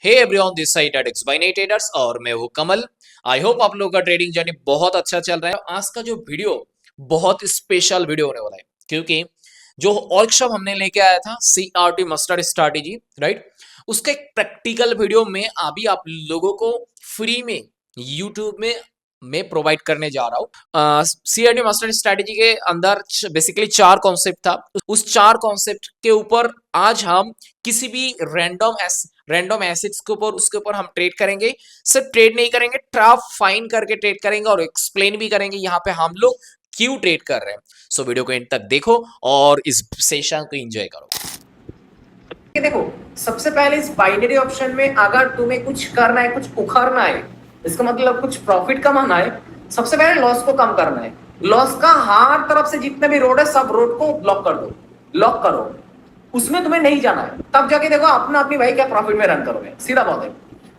Hey everyone, this side at Exbinate traders और मैं हूं कमल। आई होप आप लोगों का ट्रेडिंग जर्नी बहुत अच्छा चल रहा है। आज का जो वीडियो बहुत स्पेशल वीडियो होने वाला है, क्योंकि जो वर्कशॉप हमने लेके आया था CRT मस्टर्ड स्ट्रैटेजी, राइट, उसका एक प्रैक्टिकल वीडियो में अभी आप लोगों को फ्री में यूट्यूब में मैं प्रोवाइड करने जा रहा हूँ। CRT मास्टर स्ट्रैटेजी के अंदर बेसिकली 4 कॉन्सेप्ट था। उस 4 कॉन्सेप्ट के ऊपर आज हम किसी भी रैंडम एसेट्स के ऊपर उसके ऊपर हम ट्रेड करेंगे। सिर्फ ट्रेड नहीं करेंगे, ट्रैप फाइन करके ट्रेड करेंगे और एक्सप्लेन भी करेंगे यहाँ पे हम लोग क्यों ट्रेड कर रहे हैं। सो वीडियो को एंड तक देखो और इस सेशन को एंजॉय करो। देखो, सबसे पहले इस बाइनरी ऑप्शन में अगर तुम्हें कुछ करना है, कुछ उखाड़ना है, इसका मतलब कुछ प्रॉफिट कमाना है, सबसे पहले लॉस को कम करना है। लॉस का हर तरफ से जितने भी रोड है सब रोड को ब्लॉक कर दो, लॉक करो, उसमें तुम्हें नहीं जाना है। तब जाके देखो अपना अपनी भाई क्या प्रॉफिट में रन करोगे। सीधा बात है,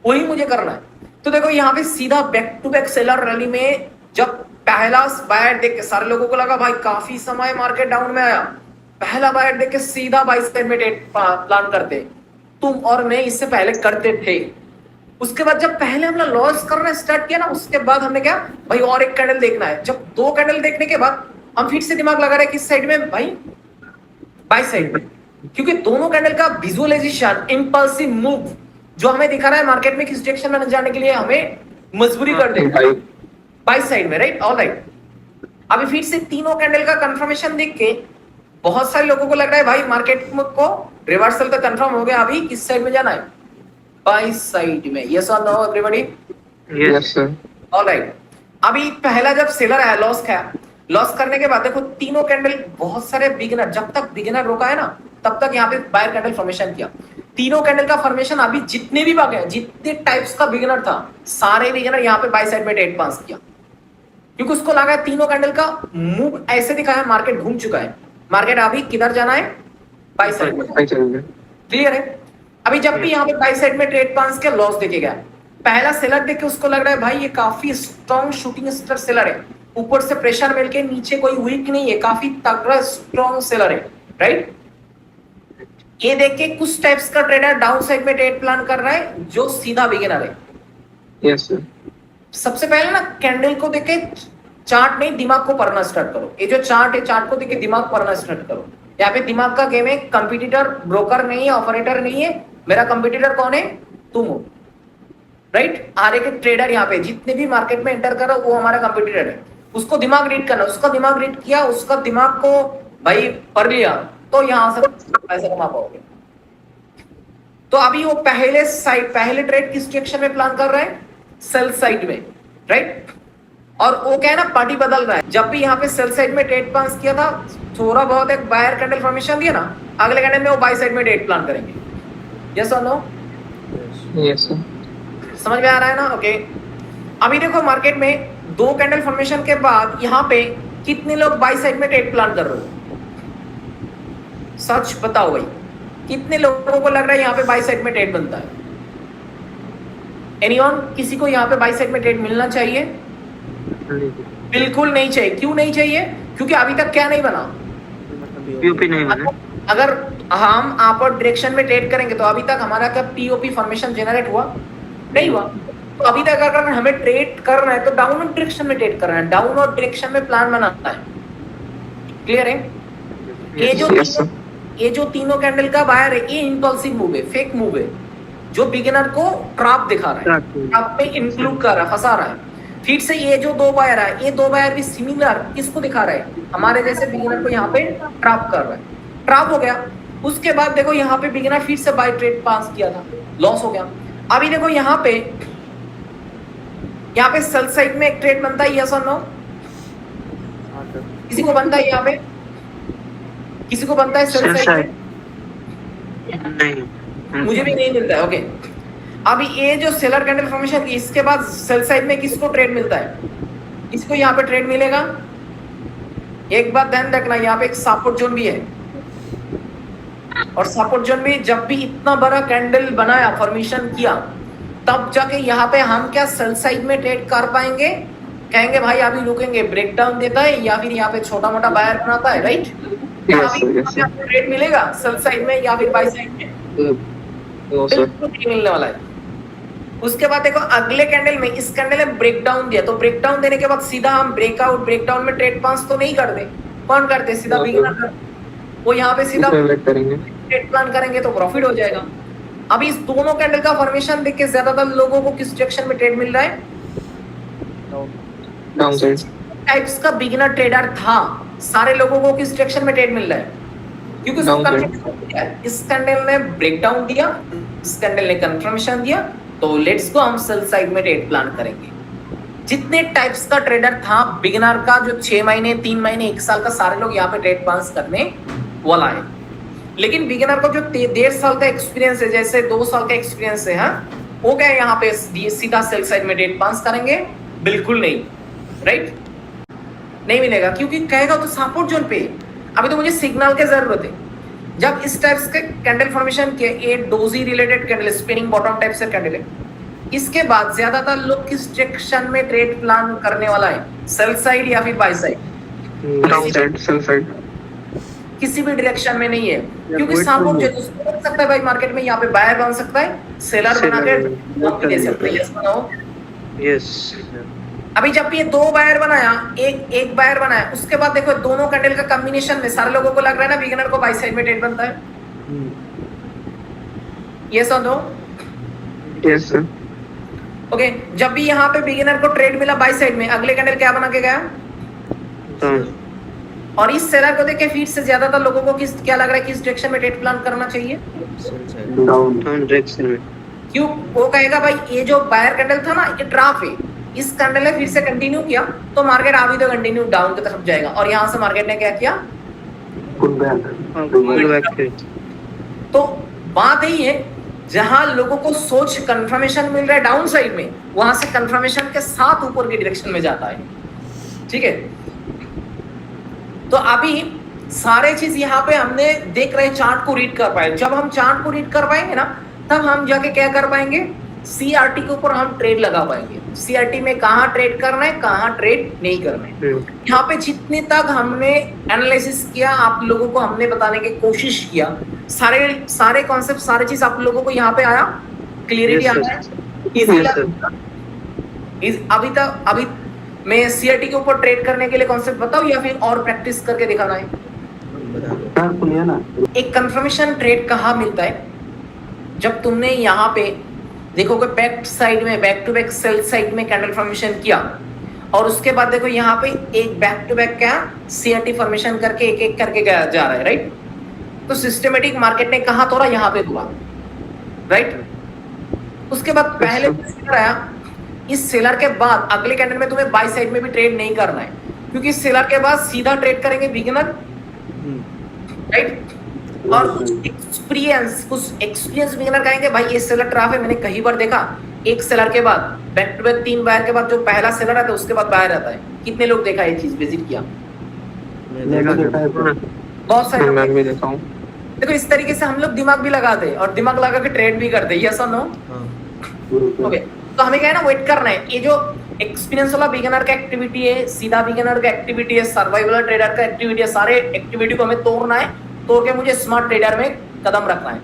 वही मुझे करना है। तो देखो यहाँ पे सीधा back to back seller rally में जब पहला बायर देख के सारे लोगों को लगा भाई काफी समय मार्केट डाउन में आया, पहला बायर देख के सीधा बाई साइड में ट्रेड प्लान करते तुम और मैं, इससे पहले करते थे। उसके बाद जब पहले हमने लॉस करना स्टार्ट किया ना, उसके बाद हमने क्या भाई और एक कैंडल देखना है। जब 2 कैंडल देखने के बाद हम फिर से दिमाग लगा रहे किस साइड में भाई, बाई साइड में, क्योंकि दोनों कैंडल का विजुअलाइजेशन इंपल्सिव मूव जो हमें दिखा रहा है मार्केट में किस डायरेक्शन में जाने के लिए हमें मजबूरी कर देगा बाई साइड में, राइट। ऑलराइट, अभी फिर से तीनों कैंडल का कंफर्मेशन देख के बहुत सारे लोगों को लग रहा है भाई मार्केट को रिवर्सल तो कंफर्म हो गया, अभी किस साइड में जाना है, बाई साइड में। यस और no everybody? Yes sir. Alright, अभी पहला जब सेलर आया लॉस खाया, लॉस करने के बाद देखो तीनों कैंडल, बहुत सारे बिगिनर, जब तक बिगिनर रोका है ना तब तक यहाँ पे बायर कैंडल फॉर्मेशन किया। तीनों कैंडल का फॉर्मेशन अभी जितने भी बाकी हैं, जितने टाइप्स का बिगिनर था, सारे बिगिनर यहाँ पे बाई साइड में ट्रेड पास किया, क्योंकि उसको लगा तीनों कैंडल का मूव ऐसे दिखा है मार्केट घूम चुका है, मार्केट अभी किधर जाना है, बाई साइड में। क्लियर है? अभी जब भी यहाँ पे बाई साइड में ट्रेड पास के लॉस देखेगा, पहला सेलर देख के उसको लग रहा है भाई ये काफी स्ट्रॉन्ग शूटिंग स्टार सेलर है, ऊपर से प्रेशर मिलके नीचे कोई वीक नहीं है, काफी तगड़ा स्ट्रॉन्ग सेलर है, राइट। ये देख के कुछ टाइप्स का ट्रेडर डाउन साइड में ट्रेड प्लान कर रहा है जो सीधा बिगिनर है। Yes sir. सबसे पहले ना कैंडल को देख के चार्ट नहीं, दिमाग को पढ़ना स्टार्ट करो। ये जो चार्ट है, चार्ट को देख के दिमाग पढ़ना स्टार्ट करो। यहाँ पे दिमाग का गेम है, कंपटीटर ब्रोकर नहीं है, ऑपरेटर नहीं है। मेरा कंपटीटर कौन है? तुम हो, राइट। आर के ट्रेडर यहाँ पे जितने भी मार्केट में एंटर कर रहे हो वो हमारा कंपटीटर है। उसको दिमाग रीड करना, उसका दिमाग रीड किया, उसका दिमाग को भाई पढ़ लिया तो यहाँ से पैसा कमा पाओगे। तो अभी वो पहले ट्रेड किस डायरेक्शन में प्लान कर रहा है? सेल साइड में, राइट। और वो क्या है ना, पार्टी बदल रहा है। जब भी यहाँ पे सेल साइड में ट्रेड प्लान किया था, थोड़ा बहुत एक बायर कैंडल फॉर्मेशन दिया ना, अगले कैंडल में वो बाई साइड में ट्रेड प्लान करेंगे। यस और नो? Yes sir. समझ में आ रहा है ना? ओके, अभी देखो मार्केट में 2 कैंडल फॉर्मेशन के बाद यहाँ पे कितने लोग बाई साइड में ट्रेड प्लान कर रहे हो? सच बताओ भाई, कितने लोगों को लग रहा है यहाँ पे बाई साइड में ट्रेड बनता है? एनीवन? किसी को यहाँ पे बाई साइड में ट्रेड मिलना चाहिए? बिल्कुल नहीं चाहिए। क्यों नहीं चाहिए? क्योंकि अभी तक क्या नहीं बना, पीओपी नहीं बना। अगर हम अपर डायरेक्शन में ट्रेड करेंगे तो अभी तक हमारा क्या पीओपी फॉर्मेशन जनरेट हुआ? नहीं हुआ। तो अभी तक अगर हमें ट्रेड करना है तो डाउनवर्ड डायरेक्शन में ट्रेड करना है, डाउनवर्ड डायरेक्शन में प्लान बनाना है। क्लियर है? ये जो तीनों कैंडल का बायर है, ये इंपल्सिव मूव है, फेक मूव है, जो बिगिनर को ट्रैप दिखा रहा है, ट्रैप में इंक्लूड कर रहा है, फंसा रहा है। फिर से ये जो 2 बायर है, ये 2 बायर भी सिमिलर किसको दिखा रहा है? हमारे जैसे बिगिनर को यहाँ पे ट्रैप कर रहा है। ट्रैप हो गया, उसके बाद देखो यहाँ पे बिगिनर फिर से बाय ट्रेड पास किया था, लॉस हो गया। अभी देखो यहाँ पे सेल साइड में एक ट्रेड बनता है, यस और नो? किसी को बनता है? यहाँ पे किसी को बनता है सेल साइड में? नहीं, मुझे भी नहीं मिलता है। ओके, अभी ये जो सेलर कैंडल फॉर्मेशन की, इसके बाद सेल साइड में किसको ट्रेड मिलता है? इसको यहाँ पे ट्रेड मिलेगा। एक बात ध्यान रखना, यहाँ पे एक सपोर्ट जोन भी है, और सपोर्ट जोन भी जब भी इतना बड़ा कैंडल बनाया, फॉर्मेशन किया, तब जाके यहाँ पे हम क्या सेल साइड में ट्रेड कर पाएंगे? कहेंगे भाई अभी रुकेंगे, ब्रेकडाउन देता है या फिर यहाँ पे छोटा मोटा बायर बनाता है, राइट। ट्रेड मिलेगा सेल साइड में या फिर बाई साइड में? बिल्कुल नहीं मिलने वाला है। उसके बाद देखो अगले कैंडल में, इस कैंडल में ब्रेकडाउन दिया, तो ब्रेकडाउन देने के बाद सीधा हम ब्रेकआउट, ब्रेकडाउन में ट्रेड पास तो नहीं करते, कौन करते? सीधा बिगिनर। वो यहाँ पे सीधा वेट करेंगे। ट्रेड प्लान करेंगे तो प्रॉफिट हो जाएगा। अभी इस दोनों कैंडल का फॉर्मेशन देख के ज्यादातर लोगों को किस डायरेक्शन में ट्रेड मिल रहा है? Down side. टाइप्स का बिगिनर ट्रेडर था, सारे लोगों को किस डायरेक्शन में ट्रेड मिल रहा है? क्योंकि उसको Down side। confirmation दिया है। इस कैंडल ने ब्रेकडाउन दिया, इस कैंडल ने कंफर्मेशन दिया, तो लेट्स गो हम सेल साइड में ट्रेड प्लान करेंगे। जितने टाइप्स का ट्रेडर था बिगिनर का, जो 6 महीने 3 महीने 1 साल का, सारे लोग यहाँ पे ट्रेड पास करने वाला है। लेकिन बिगिनर को जो 1.5 साल का एक्सपीरियंस है, जैसे 2 साल का एक्सपीरियंस है, वो क्या यहाँ पे सीधा सेल साइड में ट्रेड पास करेंगे? बिल्कुल नहीं, राइट? नहीं मिलेगा, क्योंकि कहेगा तो सपोर्ट जोन पे अभी तो मुझे सिग्नल की जरूरत है। जब इस टाइप्स के कैंडल फॉर्मेशन के, ये doji related candle, spinning bottom type से कैंडल है, इसके बाद ज्यादातर लोग किस डायरेक्शन में ट्रेड प्लान करने वाला है? सेल साइड या फिर by side? Down side, sell side. किसी भी डायरेक्शन में नहीं है, क्योंकि सपोर्ट जो उसको बन सकता है भाई, मार्केट में यहाँ पे बायर बन सकता है, सेलर बना के ड्रॉप भी दे सकता है। यस बनाओ। यस। अभी जब ये 2 बायर बनाया, एक बायर बनाया, उसके बाद देखो दोनों कैंडल का कॉम्बिनेशन में सारे लोगों को लग रहा है ना बिगिनर को बाय साइड में ट्रेड बनता है। यस और नो? Yes sir. ओके, जब भी यहाँ पे बिगिनर को ट्रेड मिला बाय साइड में, अगले कैंडल क्या बना के गया? डाउन। और इस सेलर को देख के फिर से ज्यादातर लोगों को क्या लग रहा है, किस डायरेक्शन में ट्रेड प्लान करना चाहिए? डाउन डायरेक्शन में। क्यों? वो कहेगा भाई ये जो बायर कैंडल था ना, ये ट्राफ है, इस कैंडल ने फिर से कंटिन्यू किया तो मार्केट अभी तो कंटिन्यू डाउन की तरफ जाएगा, और यहाँ से मार्केट ने क्या किया? तो बात यही है, जहां लोगों को सोच कंफर्मेशन मिल रहा है डाउन साइड में, वहां से कंफर्मेशन के साथ ऊपर की डायरेक्शन में जाता है। ठीक है, तो अभी सारे चीज यहाँ पे हमने देख रहे, चार्ट को रीड कर पाए। जब हम चार्ट को रीड कर पाएंगे ना, तब हम जाके क्या कर पाएंगे? सीआरटी के ऊपर हम ट्रेड लगा पाएंगे। सीआरटी में कहाँ ट्रेड करना है, कहाँ ट्रेड नहीं करना है। यहाँ पे जितने तक हमने एनालिसिस किया, आप लोगों को हमने बताने की कोशिश किया, सारे कॉन्सेप्ट, सारे चीज आप लोगों को यहाँ पे आया, क्लियरिटी आया, अभी मैं सीआरटी के ऊपर ट्रेड करने के लिए कॉन्सेप्ट बताऊं या फिर और प्रैक्टिस करके दिखाना है? एक कंफर्मेशन ट्रेड कहाँ मिलता है? जब तुमने यहाँ पे देखोगे बैक साइड में, back to back sell side में कैंडल फॉर्मेशन किया, और उसके बाद देखो यहाँ पे एक बैक टू बैक क्या सीआरटी फॉर्मेशन करके एक एक करके जा रहा है, राइट? तो सिस्टमेटिक मार्केट ने कहा तोड़ा यहाँ पे हुआ, राइट? उसके बाद पहले सेलर आया, इस सेलर के बाद अगले कैंडल में तुम्हें बाय साइड में भी ट्रेड नहीं करना है, क्योंकि सेलर के बाद सीधा ट्रेड करेंगे बिगिनर, राइट? और कुछ एक्सपीरियंस बिगिनर कहेंगे भाई ये सेलर ट्राफ है, मैंने कई बार देखा, एक सेलर के बाद बैक टू बैक 3 बायर के बाद जो पहला सेलर आता है उसके बाद बायर आता है। कितने लोग देखा ये चीज, विजिट किया? बहुत सारे लोग। मैं भी देखा हूं। देखो इस तरीके से हम लोग दिमाग भी लगाते हैं और दिमाग लगा के ट्रेड भी करते हैं। यस और नो? ओके, तो हमें क्या है ना, वेट करना है। ये जो एक्सपीरियंस वाला बिगिनर का एक्टिविटी है, सीधा बिगिनर का एक्टिविटी है, सर्वाइवल ट्रेडर का एक्टिविटी है, सारे एक्टिविटी को हमें तोड़ना है, तोड़ के मुझे स्मार्ट ट्रेडर में कदम रखना है।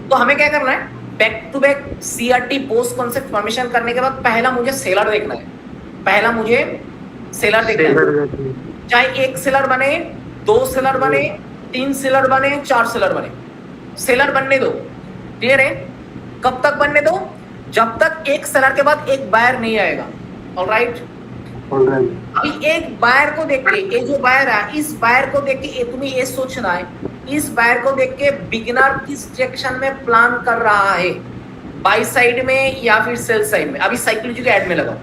तो हमें क्या करना है, back to back CRT post concept formation करने के बाद पहला मुझे सेलर देखना है, पहला मुझे सेलर देखना है। चाहे एक सेलर बने, 2 सेलर बने, 3 सेलर बने, 4 सेलर बने, सेलर बनने दो। क्लियर है? कब तक बनने दो? जब तक एक सेलर के बाद एक बायर नहीं आएगा। ऑलराइट? अभी एक बायर को देख के, ये जो बायर है, इस बायर को देख के तुम्हें ये सोचना है, इस बायर को देख के बिगिनर किस डायरेक्शन में प्लान कर रहा है, बाय साइड में या फिर सेल साइड में। अभी साइकोलॉजी को ऐड में लगाओ,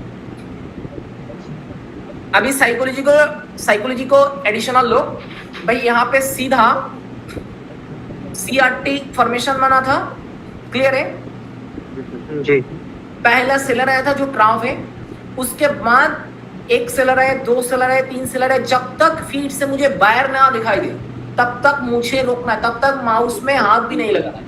अभी साइकोलॉजी को एडिशनल लो भाई। यहाँ पे सीधा सीआरटी फॉर्मेशन बना था, क्लियर है जी? पहला सेलर आया था जो ट्राफ है, उसके बाद एक सेलर आया, 2 सेलर आया, 3 सेलर आया। जब तक फीड से मुझे बायर ना दिखाई दे तब तक मुझे रोकना है, तब तक माउस में हाथ भी नहीं लगाना है।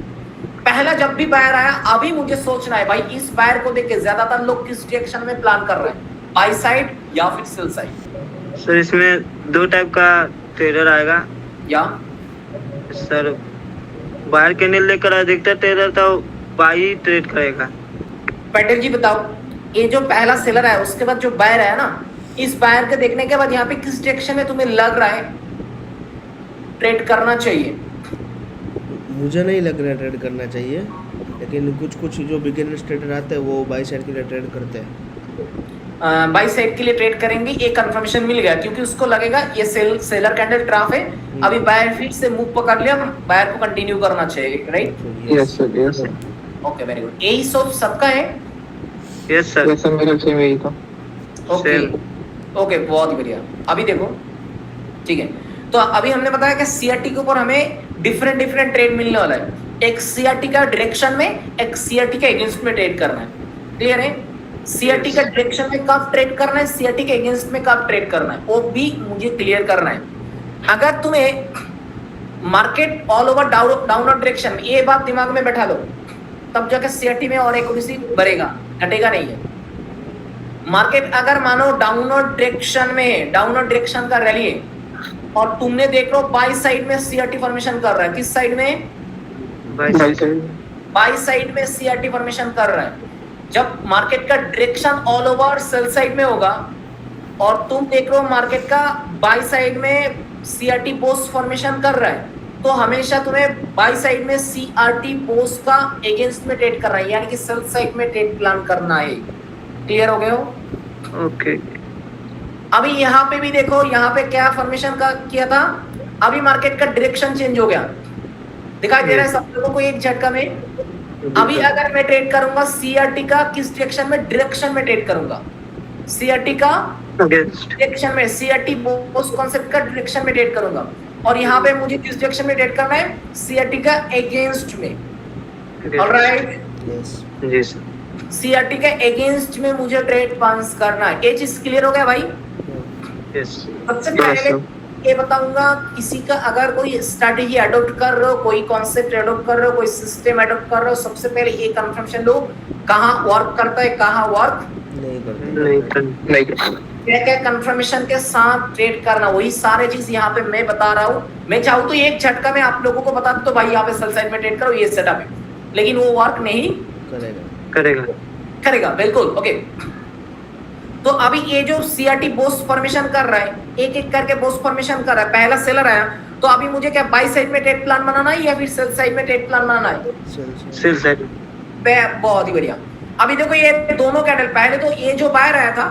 पहला जब भी बायर आया, अभी मुझे सोचना है भाई इस बायर को देख के ज्यादातर लोग किस डायरेक्शन में प्लान कर रहे हैं, बाय साइड या फिर सेल साइड। सर इसमें 2 टाइप का ट्रेडर आएगा। या सर बाहर कैंडल लेकर अधिकतर ट्रेडर तो बाई ट्रेड करेगा। पटेल जी बताओ, ये जो पहला सेलर है उसके बाद जो बायर है ना, इस बायर के देखने के बाद यहाँ पे किस डायरेक्शन में तुम्हें लग रहा है ट्रेड करना चाहिए? मुझे नहीं लग रहा है ट्रेड करना चाहिए, लेकिन कुछ कुछ जो बिगिनर्स ट्रेडर आते हैं वो बाई साइड के लिए ट्रेड करते हैं। बाई साइड के लिए ट्रेड करेंगे, एक कंफर्मेशन मिल गया क्योंकि उसको लगेगा ये सेलर कैंडल ट्राफ है, अभी बायर फिर से मूव पकड़ लिया, बायर को कंटिन्यू करना चाहिए, right? Yes sir, yes sir, okay, very good. यही सोच सबका है? यस सर, यस सर, मेरा सेम यही था। ओके ओके, बहुत ही बढ़िया। अभी देखो, ठीक है, तो अभी हमने बताया कि सीआरटी के ऊपर हमें डिफरेंट डिफरेंट ट्रेड मिलने वाला है। एक सीआरटी का डायरेक्शन में, एक सीआरटी के अगेंस्ट में ट्रेड करना है। क्लियर है? सीआरटी का डायरेक्शन में कब ट्रेड करना है, सीआरटी के अगेंस्ट में कब ट्रेड करना है, वो भी मुझे क्लियर करना है। अगर तुम्हें market all over downward direction, ये बात दिमाग में बैठा लो, तब जाकर सीआरटी में और एक्यूरेसी बढ़ेगा, घटेगा नहीं है। मार्केट अगर मानो डाउनवर्ड डायरेक्शन में, डाउनवर्ड डायरेक्शन का रैली है और तुमने देख लो बाई साइड में सीआरटी फॉर्मेशन कर रहा है, किस साइड में? By side. बाई साइड में सीआरटी फॉर्मेशन कर रहा है। जब मार्केट का direction all over cell side में होगा और तुम देख रहे हो मार्केट का बाई साइड में सीआरटी पोस्ट फॉर्मेशन कर रहा है, तो हमेशा तुम्हें बाई साइड में सीआरटी पोस्ट का अगेंस्ट में ट्रेड करना है, यानी कि सेल साइड में ट्रेड प्लान करना है। क्लियर हो गए हो? ओके। अभी यहाँ पे भी देखो, यहाँ पे क्या फॉर्मेशन का किया था, अभी मार्केट का डायरेक्शन चेंज हो गया, दिखाई दे रहा है सब लोगों को एक झटका में। अभी अगर मैं ट्रेड करूंगा सीआरटी का, किस डायरेक्शन में? डायरेक्शन में ट्रेड करूंगा, सीआरटी का डायरेक्शन में, सीआरटी पोस्ट कॉन्सेप्ट का डायरेक्शन में ट्रेड करूंगा। और यहाँ पे मुझे किस डायरेक्शन में ट्रेड करना है? सीआरटी का अगेंस्ट में। ऑलराइट, यस जी सर, सीआरटी के अगेंस्ट में मुझे ट्रेड पास करना है। ये चीज क्लियर हो गया भाई? यस सबसे पहले ये बताऊंगा, किसी का अगर कोई स्ट्रैटेजी अडॉप्ट कर रहे हो, कोई कॉन्सेप्ट अडॉप्ट कर रहे हो, कोई सिस्टम अडॉप्ट कर रहे हो, सबसे पहले ये कंफर्मेशन लो, कहाँ वर्क करता है, कहाँ वर्क नहीं करते। नहीं करता। क्या क्या कंफर्मेशन के साथ ट्रेड करना, वही सारे चीज यहाँ पे मैं बता रहा हूँ। मैं चाहूँ तो एक झटका में आप लोगों को बता दूं, तो भाई यहाँ पे सेल साइड में ट्रेड करो, ये सेटअप है, लेकिन वो वर्क नहीं करेगा। करेगा। बिल्कुल ओके। तो अभी ये जो सीआरटी बोस्ट फॉर्मेशन कर रहा है, एक एक करके बोस्ट फॉर्मेशन कर रहा है, पहला सेलर आया, तो अभी मुझे क्या बाई साइड में ट्रेड प्लान बनाना है या फिर सेल साइड में ट्रेड प्लान बनाना है? Sell side. बहुत ही बढ़िया। अभी देखो ये दोनों कैंडल, पहले तो ये जो बायर आया था,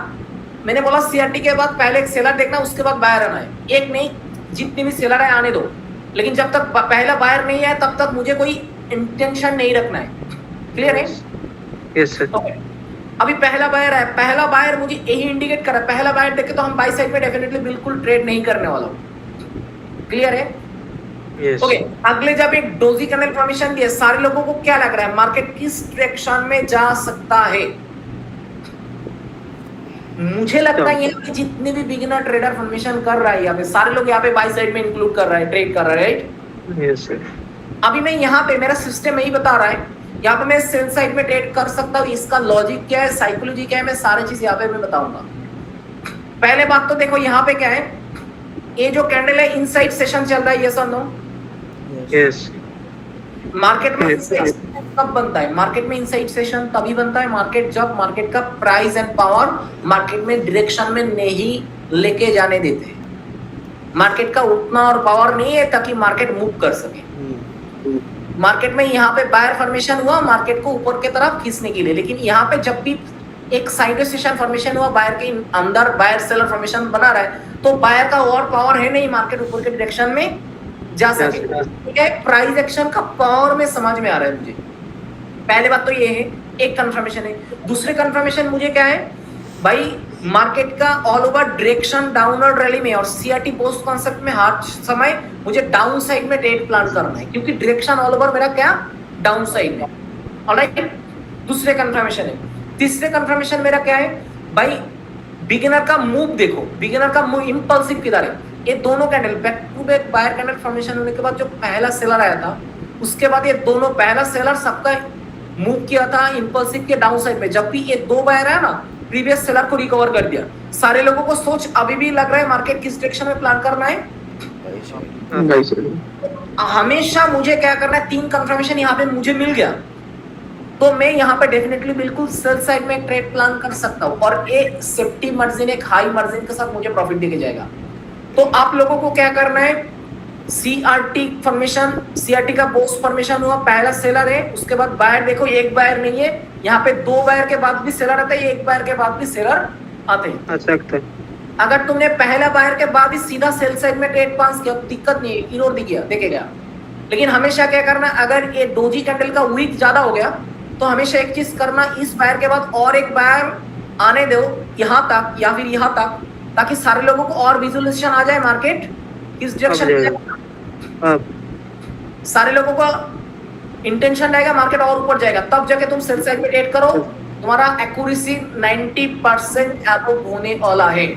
मैंने बोला सीआरटी के बाद पहले एक सेलर देखना, उसके बाद बायर आना है। एक नहीं, जितने भी सेलर है आने दो, लेकिन जब तक पहला बायर नहीं है तब तक मुझे कोई इंटेंशन नहीं रखना है। क्लियर है? Yes sir. ओके। अभी पहला बायर है, पहला बायर मुझे यही इंडिकेट कर रहा है, पहला बायर देख के तो हम बाई साइड में डेफिनेटली बिल्कुल ट्रेड नहीं करने वाला हूं। क्लियर है? यस। ओके। अगले जब एक डोजी कैंडल फॉर्मेशन दिया, सारे लोगों को क्या लग रहा है मार्केट किस डायरेक्शन में जा सकता है? मुझे लगता है यहाँ पे जितने भी बिगिनर ट्रेडर फॉर्मेशन कर रहा है, यहाँ पे सारे लोग यहाँ पे बाई साइड में इंक्लूड कर रहा है, ट्रेड कर रहा है, राइट? Yes sir. अभी मैं यहाँ पे, मेरा सिस्टम यही बता रहा है, यहाँ पे मैं सेल साइड में ट्रेड कर सकता हूँ। इसका लॉजिक क्या है, साइकोलॉजी क्या है, मैं सारी चीज यहाँ पे मैं बताऊंगा। पहले बात तो देखो यहाँ पे क्या है, ये जो कैंडल है इनसाइड सेशन चल रहा है, यस और नो? यस। मार्केट में इनसाइड कब बनता है? मार्केट में इनसाइड सेशन तभी बनता है मार्केट जब मार्केट का प्राइस एंड पावर मार्केट में डायरेक्शन में नहीं लेके जाने देते। मार्केट का उतना और पावर नहीं है ताकि मार्केट मूव कर सके। मार्केट में यहाँ पे बायर फॉर्मेशन हुआ मार्केट को ऊपर की तरफ खींचने के लिए, लेकिन यहाँ पे जब भी एक साइड सेशन फॉर्मेशन हुआ, बायर के अंदर बायर सेलर फॉर्मेशन बना रहा है, तो बायर का और पावर है नहीं मार्केट ऊपर के डायरेक्शन में जा सके। ठीक है? प्राइस एक्शन का पावर में समझ में आ रहा है मुझे। पहले बात तो ये है, एक कंफर्मेशन है। दूसरे कंफर्मेशन मुझे क्या है भाई, मार्केट का all over direction downward rally में और सीआरटी पोस्ट कॉन्सेप्ट में हर समय मुझे डाउन साइड में ट्रेड प्लान करना है, क्योंकि डायरेक्शन ऑल ओवर मेरा क्या डाउन साइड में। ऑलराइट, दूसरे कंफर्मेशन है। तीसरे कंफर्मेशन मेरा क्या है भाई, बिगिनर का मूव देखो, बिगिनर का मूव इंपल्सिव किधर है। ये दोनों candle back to back buyer candle formation होने के बाद जो पहला सेलर आया था, उसके बाद ये दोनों पहला सेलर सबका मूव किया था इंपल्सिव के डाउन साइड में। जब भी ये दो बायर है ना, प्रीवियस सेलर को रिकवर कर दिया। सारे लोगों को सोच अभी भी लग रहा है मार्केट किस डायरेक्शन में प्लान करना है? Buy side. हमेशा मुझे क्या करना है, तीन कंफर्मेशन यहाँ पे मुझे मिल गया, तो तो मैं यहाँ पे डेफिनेटली बिल्कुल सेल साइड में एक ट्रेड प्लान कर सकता हूँ और एक सेफ्टी मार्जिन, एक हाई मार्जिन के साथ मुझे प्रॉफिट देके जाएगा। तो आप लोगों को क्या करना है, सीआरटी फॉर्मेशन, सीआरटी का बोस फॉर्मेशन हुआ, पहला सेलर है, उसके बाद बायर देखो एक बायर नहीं है, यहाँ पे दो बायर के बाद भी सेलर आता है, एक बायर के बाद भी सेलर आते हैं। आ सकता है। अगर तुमने पहला बायर के बाद ही सीधा सेल साइड में ट्रेड पास किया, दिक्कत नहीं है, इग्नोर देखेगा। लेकिन हमेशा क्या करना, अगर ये डोजी कैंडल का वीक ज्यादा हो गया तो हमेशा एक चीज करना, इस बायर के बाद और एक बायर आने दो यहाँ तक या फिर यहाँ तक, ताकि सारे लोगों को और विजुअलाइजेशन आ जाए मार्केट किस डायरेक्शन में, अब सारे लोगों का इंटेंशन रहेगा मार्केट और ऊपर जाएगा, तब जाके तुम सेल साइड में ट्रेड करो, तुम्हारा एक्यूरेसी 90% अबव होने वाला है।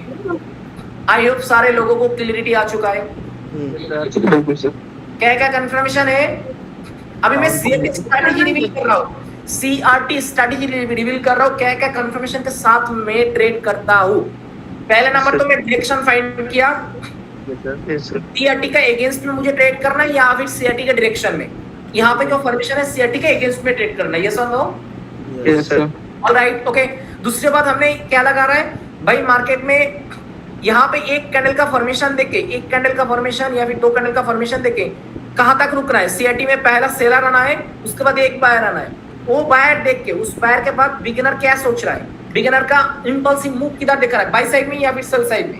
आई होप सारे लोगों को क्लियरिटी आ चुका है। बिल्कुल सर। क्या क्या कंफर्मेशन है, अभी मैं सीआरटी स्ट्रेटजी रिवील कर रहा हूँ, सीआरटी स्ट्रेटजी रिवील कर रहा हूँ, क्या क्या कंफर्मेशन के साथ मैं ट्रेड करता हूँ। पहले नंबर तो मैं डायरेक्शन फाइंड किया, यस सर। सीआरटी का अगेंस्ट में मुझे ट्रेड करना है या फिर सीआरटी के डायरेक्शन में, यहाँ पे जो फॉर्मेशन है सीआरटी के अगेंस्ट में ट्रेड करना है, यस और no? Yes sir. Alright, okay. दूसरी बात हमने क्या लगा रहा है भाई, मार्केट में यहाँ पे एक कैंडल का फॉर्मेशन देके, एक कैंडल का फॉर्मेशन या फिर दो कैंडल का फॉर्मेशन देके कहाँ तक रुक रहा है, सीआरटी में पहला सेलर आना है, उसके बाद एक बायर आना है, वो बायर देख के उस बायर के बाद बिगिनर क्या सोच रहा है, बिगिनर का इंपल्सिव मूव किधर दिख रहा है, बाई साइड में या फिर सेल साइड में,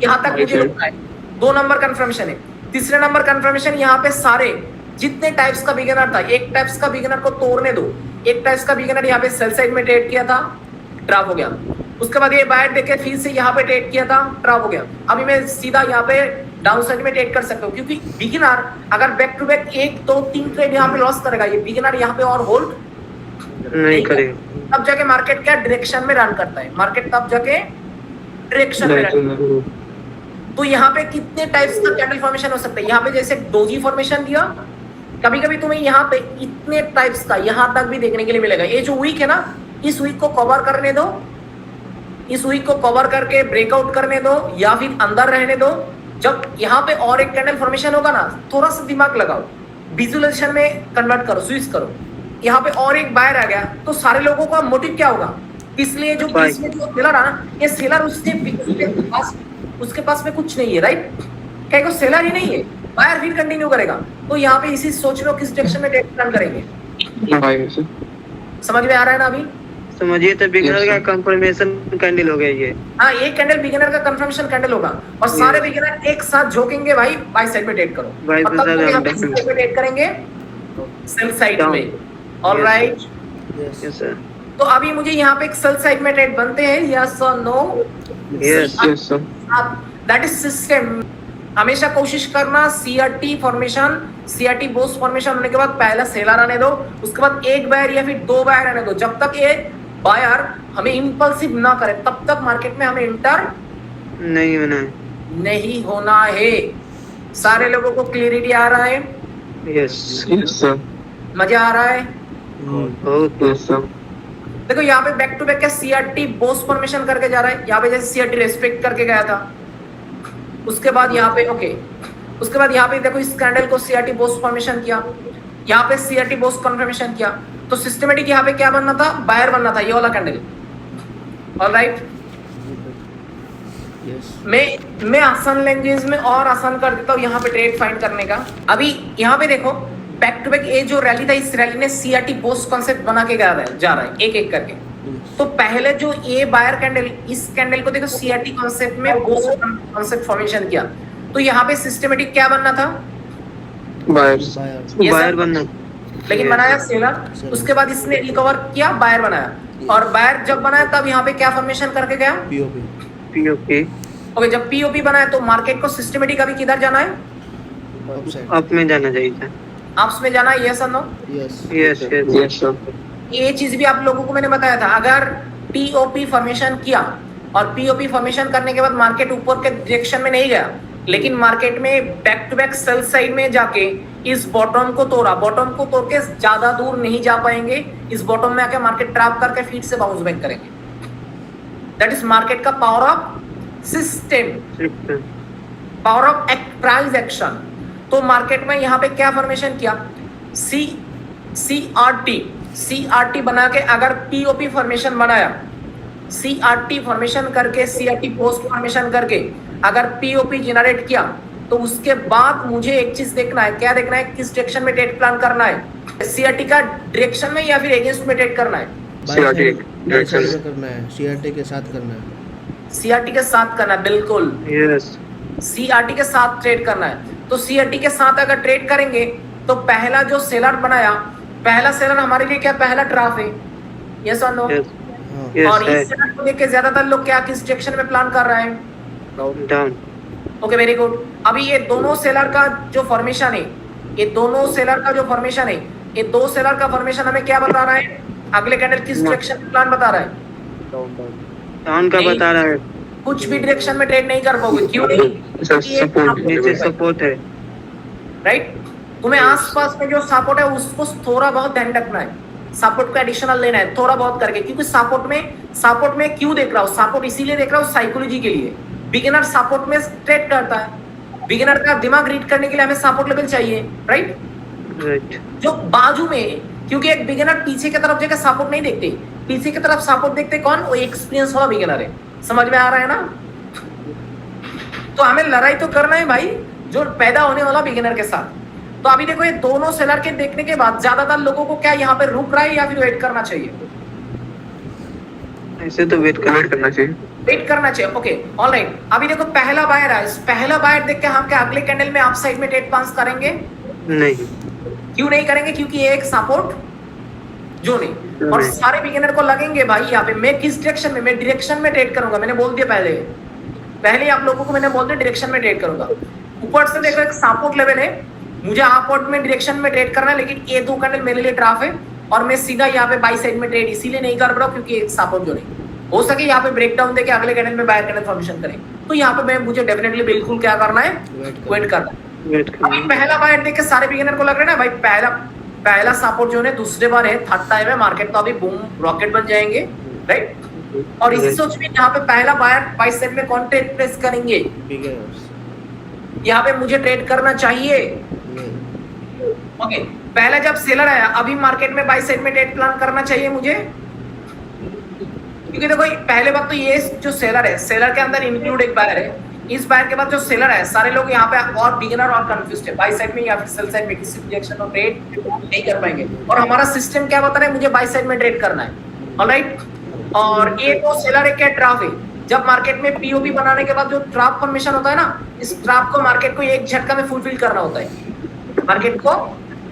यहाँ तक मुझे रुकना है। दो नंबर कंफर्मेशन है। तीसरे नंबर कंफर्मेशन, यहाँ पे सारे जितने टाइप्स का बिगिनर था, एक टाइप्स का बिगिनर को तोड़ने दो, एक टाइप्स का बिगिनर यहाँ पे सेल साइड में ट्रेड किया था, ड्रॉप हो गया, उसके बाद ये बायर देखे फिर से यहाँ पे ट्रेड किया था, ड्रॉप हो गया, अभी मैं सीधा यहाँ पे डाउन साइड में ट्रेड कर सकता हूँ, क्योंकि बिगिनर अगर बैक टू बैक 1 2 3 ट्रेड यहाँ पे लॉस करेगा, ये बिगिनर यहाँ पे और होल्ड नहीं करेगा, तब जाके मार्केट क्या डायरेक्शन में रन करता है, मार्केट तब जाके डायरेक्शन में रन। तो यहाँ पे कितने टाइप्स का कैंडल फॉर्मेशन हो सकता है, यहाँ पे जैसे डोजी फॉर्मेशन दिया, कभी कभी तुम्हें यहाँ पे इतने टाइप्स का यहाँ तक भी देखने के लिए मिलेगा। ये जो वीक है ना, इस वीक को कवर करने दो, इस वीक को कवर करके ब्रेकआउट करने दो या फिर अंदर रहने दो। जब यहाँ पे और एक कैंडल फॉर्मेशन होगा ना, थोड़ा सा दिमाग लगाओ, विजुअलाइजेशन में कन्वर्ट करो, स्विच करो, यहाँ पे और एक बायर आ गया तो सारे लोगों का मोटिव क्या होगा, इसलिए जो बीच में जो सेलर आ ना, ये सेलर उसके पास में कुछ नहीं है, राइट, क्या को सेलर ही नहीं है, बायर फिर कंटिन्यू करेगा, तो यहाँ पे इसी सोच लो किस डायरेक्शन में ट्रेड प्लान करेंगे। समझ में आ रहा है ना अभी? समझिए तो बिगिनर का कंफर्मेशन कैंडल हो गया ये। हाँ, एक कैंडल बिगिनर का कंफर्मेशन कैंडल होगा और सारे बिगिनर एक साथ झोंकेंगे भाई, बाय साइड में ट्रेड करो, बाय और तब साइड में ट्रेड करेंगे सेल साइड में। Alright, yes sir. तो अभी मुझे यहाँ पे एक सेल साइड में ट्रेड बनते हैं, यस और no? Yes yes sir. That is system. हमेशा कोशिश करना सीआरटी फॉर्मेशन, सीआरटी बोस फॉर्मेशन होने के बाद पहला सेलर आने दो, उसके बाद एक बायर या फिर दो बायर आने दो, जब तक ये बायर हमें इंपल्सिव ना करे तब तक मार्केट में हमें इंटर नहीं होना है, नहीं होना है। सारे लोगों को क्लियरिटी आ रहा है, यस यस सर। मजा आ रहा है? बहुत यस सर। देखो यहाँ पे बैक टू बैक क्या सीआरटी बोस फॉर्मेशन करके जा रहा है, यहाँ पे जैसे सीआरटी रेस्पेक्ट करके गया था, उसके बाद यहाँ पे ओके, उसके बाद यहाँ पे देखो इस कैंडल को सीआरटी बोस फॉर्मेशन किया, यहाँ पे सीआरटी बोस कंफर्मेशन किया, तो सिस्टमेटिक यहाँ पे क्या बनना था, बायर बनना था, ये वाला कैंडल। ऑलराइट, मैं आसान लैंग्वेज में और आसान कर देता हूँ यहाँ पे ट्रेड फाइंड करने का। अभी यहाँ पे देखो बैक टू बैक ये जो रैली था, इस रैली ने सीआरटी बोस कॉन्सेप्ट बना के जा रहा है एक एक करके। तो पहले जो ये बायर कैंडल, इस कैंडल को देखो सीआरटी कॉन्सेप्ट में बोस कॉन्सेप्ट फॉर्मेशन किया, तो यहाँ पे सिस्टमेटिक क्या बनना था, बायर बनना, लेकिन बनाया सेलर, उसके बाद इसने रिकवर किया, बायर बनाया, और बायर जब बनाया तब यहाँ पे क्या फॉर्मेशन करके गया, पीओपी। ओके, जब पीओपी बनाया तो मार्केट को सिस्टमेटिक अभी किधर जाना है, अप में जाना चाहिए था, अप्स में जाना है, यस और नो? Yes yes sir. ये चीज भी आप लोगों को मैंने बताया था, अगर पीओपी फॉर्मेशन किया और पीओपी फॉर्मेशन करने के बाद मार्केट ऊपर के डायरेक्शन में नहीं गया, लेकिन मार्केट में back to back sell side में जाके इस बॉटम को तोड़ा, बॉटम को तोड़ के ज्यादा दूर नहीं जा पाएंगे, इस बॉटम में आके मार्केट ट्रैप करके फिर से बाउंस बैक करेंगे। दैट इज मार्केट का power of system, power of price action. तो मार्केट में यहाँ पे क्या फॉर्मेशन किया, सीआरटी CRT बना के अगर POP फॉर्मेशन बनाया, CRT फॉर्मेशन करके, CRT पोस्ट फॉर्मेशन करके अगर POP जनरेट किया, तो उसके बाद मुझे एक चीज देखना है, क्या देखना है, किस डायरेक्शन में ट्रेड प्लान करना है, CRT का डायरेक्शन में या फिर अगेंस्ट में ट्रेड करना है। CRT बाई साइड में करना है, CRT के साथ करना है। CRT के साथ करना है, बिल्कुल यस CRT के साथ ट्रेड करना है। तो CRT के साथ अगर ट्रेड करेंगे तो पहला जो सेलर बनाया, पहला सेलर हमारे लिए क्या, पहला ट्राफ है, यस और नो। यस हाँ यस और है इस सेलर को देख के ज्यादातर लोग क्या, किस डायरेक्शन में प्लान कर रहे हैं, डाउन ओके वेरी गुड। अभी ये दोनों सेलर का जो फॉर्मेशन है, ये दोनों सेलर का जो फॉर्मेशन है, ये दो सेलर का फॉर्मेशन हमें क्या बता रहा है, अगले कैंडल किस डायरेक्शन में प्लान बता रहा है, डाउन का नहीं। बता रहा है, कुछ भी डायरेक्शन में ट्रेड नहीं कर पाओगे, क्यों नहीं, क्योंकि ये नीचे सपोर्ट है। राइट। तुम्हें आसपास में जो सपोर्ट है उसको थोड़ा बहुत ध्यान रखना है, सपोर्ट का एडिशनल लेना है थोड़ा बहुत करके, क्योंकि सपोर्ट में क्यों देख रहा हूँ, सपोर्ट इसीलिए देख रहा हूँ साइकोलॉजी के लिए। बिगिनर सपोर्ट में ट्रेड करता है, बिगिनर का दिमाग रीड करने के लिए हमें सपोर्ट लेवल चाहिए, राइट। राइट जो बाजू में, क्योंकि एक बिगिनर पीछे की तरफ जाकर सपोर्ट नहीं देखते, पीछे की तरफ सपोर्ट देखते कौन, वो एक्सपीरियंस वाला बिगिनर है। समझ में आ रहा है ना। तो हमें लड़ाई तो करना है भाई जो पैदा होने वाला बिगिनर के साथ। तो अभी देखो ये दोनों सेलर के देखने के बाद ज्यादातर लोगों को क्या यहाँ पे रुक रहा है या फिर वेट करना चाहिए, ऐसे तो वेट करना चाहिए। वेट करना चाहिए, ओके ऑलराइट। अभी देखो पहला बायर है, पहला बायर देख के हम क्या अगले कैंडल में अपसाइड में ट्रेड पास करेंगे, नहीं क्यों नहीं करेंगे, क्योंकि ये एक सपोर्ट जोन है और सारे बिगिनर को लगेंगे भाई यहाँ पे मैं किस डायरेक्शन में, मैं डायरेक्शन में ट्रेड करूंगा। मैंने बोल दिया पहले आप लोगों को मैंने बोल दिया डायरेक्शन में ट्रेड करूंगा। ऊपर से देखो एक सपोर्ट लेवल है, मुझे अपवर्ड में डायरेक्शन में ट्रेड करना है, लेकिन ये दो कैंडल मेरे लिए ट्राफ है और मैं सीधा यहाँ पे बाई साइड में ट्रेड इसीलिए नहीं कर रहा हूँ क्योंकि एक सपोर्ट जोन है। हो सके यहाँ पे ब्रेकडाउन देके अगले कैंडल में बायर कैंडल फॉर्मेशन करें, तो यहाँ पे मैं मुझे डेफिनेटली बिल्कुल क्या करना है, वेट करना है। वेट अभी पहला बायर देख के सारे बिगिनर को लग रहा है ना भाई पहला सपोर्ट जो है, दूसरे बार है, थर्ड टाइम है, मार्केट तो अभी बूम रॉकेट बन जाएंगे, राइट। और इसी सोच में यहाँ पे पहला बायर बाई साइड में कौन ट्रेड प्लेस करेंगे, बिगिनर्स यहाँ पे मुझे ट्रेड करना चाहिए, नहीं। ओके। पहला जब सेलर आया अभी मार्केट में बाई साइड में ट्रेड प्लान करना चाहिए मुझे, क्योंकि देखो पहले वक्त तो ये जो सेलर है, सेलर के अंदर इंक्लूड एक बायर है, इस बायर के बाद जो सेलर है सारे लोग यहाँ पे और बिगिनर और कंफ्यूज्ड है, बाई साइड में या फिर सेल साइड में किसी डायरेक्शन में ट्रेड नहीं कर पाएंगे। और हमारा सिस्टम क्या बता रहा है, मुझे बाई साइड में ट्रेड करना है, ऑलराइट। और ये तो सेलर है क्या, ट्राफ है। जब मार्केट में पीओपी बनाने के बाद जो ट्राफ फॉर्मेशन होता है ना, इस ट्राफ को मार्केट को एक झटका में फुलफिल करना होता है, मार्केट को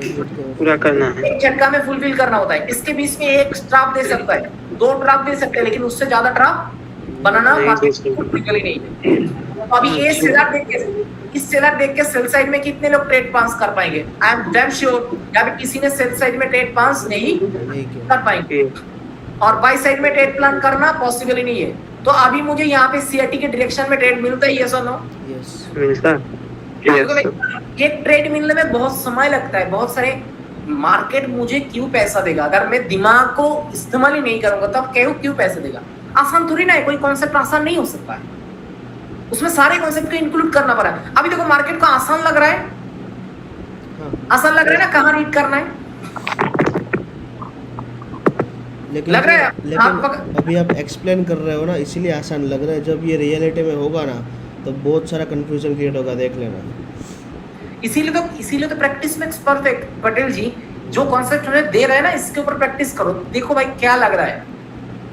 पूरा करना है, एक झटका में फुलफिल करना होता है। इसके बीच में एक ट्राफ दे सकता है, दो ट्राफ दे सकते हैं, लेकिन उससे ज्यादा ट्राफ बनाना प्रैक्टिकली नहीं है। तो अभी ये सेलर देख के, इस सेलर देख के सेल साइड में कितने लोग ट्रेड पास कर पाएंगे, आई एम डैम श्योर यहाँ पे किसी ने सेल साइड में ट्रेड पास नहीं कर पाएंगे, और बाई साइड में ट्रेड प्लान करना पॉसिबल ही नहीं है। तो अभी मुझे यहाँ पे सीआरटी के डायरेक्शन में ट्रेड मिलता है, यस और नो? यस मिलता एक ट्रेड मिलने में बहुत समय लगता है, बहुत सारे मार्केट मुझे क्यों पैसा देगा, अगर मैं दिमाग को इस्तेमाल ही नहीं करूंगा तो क्यों पैसा देगा। आसान थोड़ी ना है, कोई कॉन्सेप्ट आसान नहीं हो सकता है, उसमें सारे कॉन्सेप्ट को इंक्लूड करना पड़ा है। अभी देखो मार्केट को आसान लग रहा है, आसान लग रहा है ना, कहाँ रीड करना है, लेकिन लग रहा है लेकिन अभी आप एक्सप्लेन कर रहे हो ना, इसीलिए आसान लग रहा है। जब ये रियलिटी में होगा ना तो बहुत सारा कंफ्यूजन क्रिएट होगा, देख लेना। इसीलिए तो प्रैक्टिस मेक्स परफेक्ट। पटेल जी जो कॉन्सेप्ट हमें दे रहे हैं ना, इसके ऊपर प्रैक्टिस करो, देखो भाई क्या लग रहा है।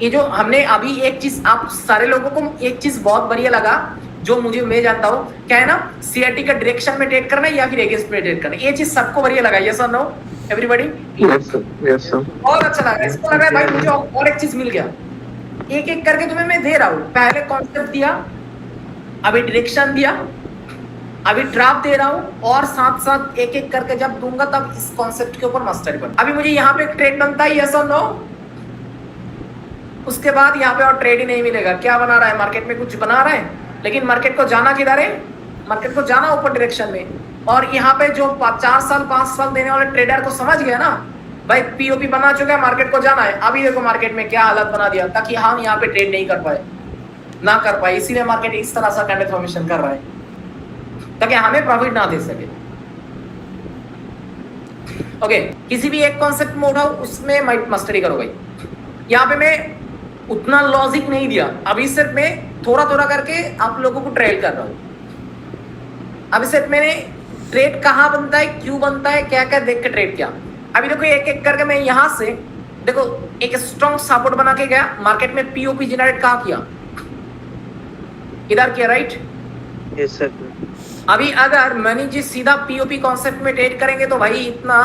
ये जो हमने अभी एक चीज, आप सारे लोगों को एक चीज बहुत बढ़िया लगा, जो मैं जानता हूँ क्या है ना, सीआरटी का डायरेक्शन में ट्रेड करना या फिर अगेंस्ट में ट्रेड करना, ये चीज सबको बढ़िया लगा, यस और नो एवरीबॉडी? यस सर बहुत अच्छा लग रहा है, इसको लग रहा है भाई मुझे और एक चीज मिल गया। एक एक करके तुम्हें मैं दे रहा हूँ, पहले कॉन्सेप्ट दिया, अभी डायरेक्शन दिया, अभी ड्राफ्ट दे रहा हूँ, और साथ साथ एक एक करके जब दूंगा तब इस कॉन्सेप्ट के ऊपर मास्टरी बन। अभी मुझे यहाँ पे एक ट्रेड बनता है, यस और नो? उसके बाद यहाँ पे और ट्रेड ही नहीं मिलेगा। क्या बना रहा है, मार्केट में कुछ बना रहा है, लेकिन मार्केट को जाना किधर है, मार्केट को जाना ऊपर डायरेक्शन में। और यहाँ पे जो 4 साल 5 साल देने वाले ट्रेडर को समझ गया ना भाई, पीओपी बना चुका है, मार्केट को जाना है। अभी देखो मार्केट में क्या हालत बना दिया, ताकि हम यहाँ पे ट्रेड नहीं कर पाए, इसीलिए मार्केट इस तरह से कैंडल फॉर्मेशन कर रहा है ताकि हमें प्रॉफिट ना दे सके। ओके, किसी भी एक कॉन्सेप्ट में उठाओ, उसमें मस्टरी करो भाई। यहाँ पे मैं उतना लॉजिक नहीं दिया, अभी सिर्फ मैं थोड़ा थोड़ा करके आप लोगों को ट्रेल कर रहा हूँ। अभी सिर्फ मैंने ट्रेड कहाँ बनता है, क्यों बनता है, क्या क्या देख के ट्रेड किया। अभी देखो एक एक करके मैं यहाँ से देखो एक स्ट्रॉन्ग सपोर्ट बना के गया, मार्केट में पीओपी जनरेट कहाँ किया, इधर किया, राइट। Yes sir. अभी अगर मनी जी सीधा पीओपी कॉन्सेप्ट में ट्रेड करेंगे तो भाई इतना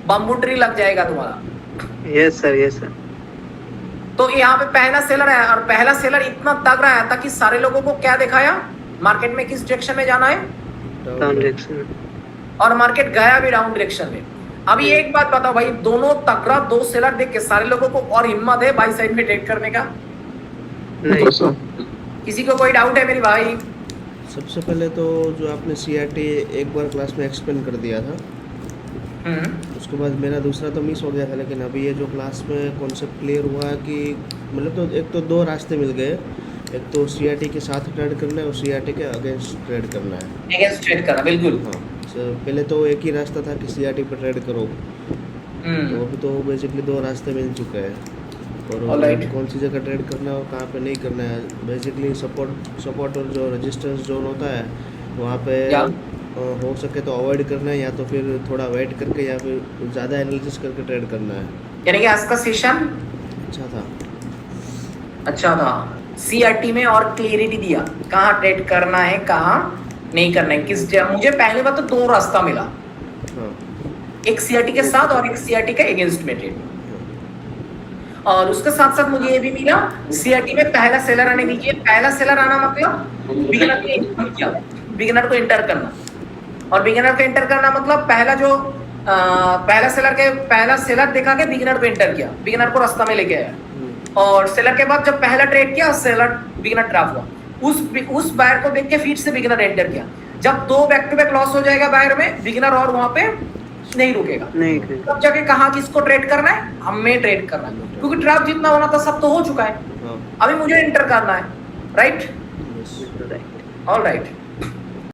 बम्बू ट्री लग जाएगा तुम्हारा। Yes sir, yes sir. तो यहाँ पे पहला सेलर आया और पहला सेलर इतना तगड़ा आया था कि सारे लोगों को क्या दिखाया, मार्केट में किस डायरेक्शन में जाना है, डाउन डायरेक्शन, और मार्केट गया भी डाउन डायरेक्शन में। अभी एक बात बताओ भाई, दोनों तगड़ा दो सेलर देख के सारे लोगों को और हिम्मत है बाई साइड में ट्रेड करने का? नहीं। किसी को कोई डाउट है मेरी भाई? सबसे पहले तो जो आपने CRT एक बार क्लास में एक्सप्लेन कर दिया था, उसके बाद मेरा दूसरा तो मिस हो गया था, लेकिन अभी ये जो क्लास में कॉन्सेप्ट क्लियर हुआ है कि मतलब तो एक तो दो रास्ते मिल गए, एक तो CRT के साथ ट्रेड करना है और CRT के अगेंस्ट ट्रेड करना है। अगेंस्ट ट्रेड करना, बिल्कुल। हाँ, पहले तो एक ही रास्ता था कि CRT पर ट्रेड करो, तो अभी तो बेसिकली दो रास्ते मिल चुके हैं, और Alright. कौन सी जगह ट्रेड करना है और कहाँ पे नहीं करना है। बेसिकली सपोर्ट और जो रेजिस्टेंस जोन होता है वहाँ पे हो सके तो अवॉइड करना है, या तो फिर थोड़ा वेट करके या फिर ज़्यादा एनालिसिस करके ट्रेड करना है। यानी कि आज का सेशन अच्छा था, CRT में और क्लियरिटी दिया कहाँ ट्रेड करना है, कहाँ नहीं करना है, किस मुझे पहले बार तो दो रास्ता मिला, हाँ, एक CRT के साथ और एक CRT के अगेंस्ट में ट्रेड। और उसके साथ साथ मुझे ये भी मिला, CRT में पहला सेलर आने दीजिए। पहला सेलर आना मतलब बिगिनर को एंटर करना, और बिगिनर को एंटर करना मतलब पहला सेलर देखा के बिगिनर को एंटर किया, बिगिनर को रास्ता में लेके आया, और सेलर के बाद जब पहला ट्रेड किया सेलर बिगिनर ट्रैप हुआ, उस बायर को देख के फिर से बिगिनर एंटर किया। जब दो बैक टू बैक लॉस हो जाएगा बायर में, बिगिनर और वहां पे नहीं रुकेगा, नहीं। तब जाके कहा किसको ट्रेड करना है, हमें ट्रेड करना है, क्योंकि ट्रैप जितना होना था सब तो हो चुका है, हाँ, अभी मुझे एंटर करना है, राइट। yes. All right.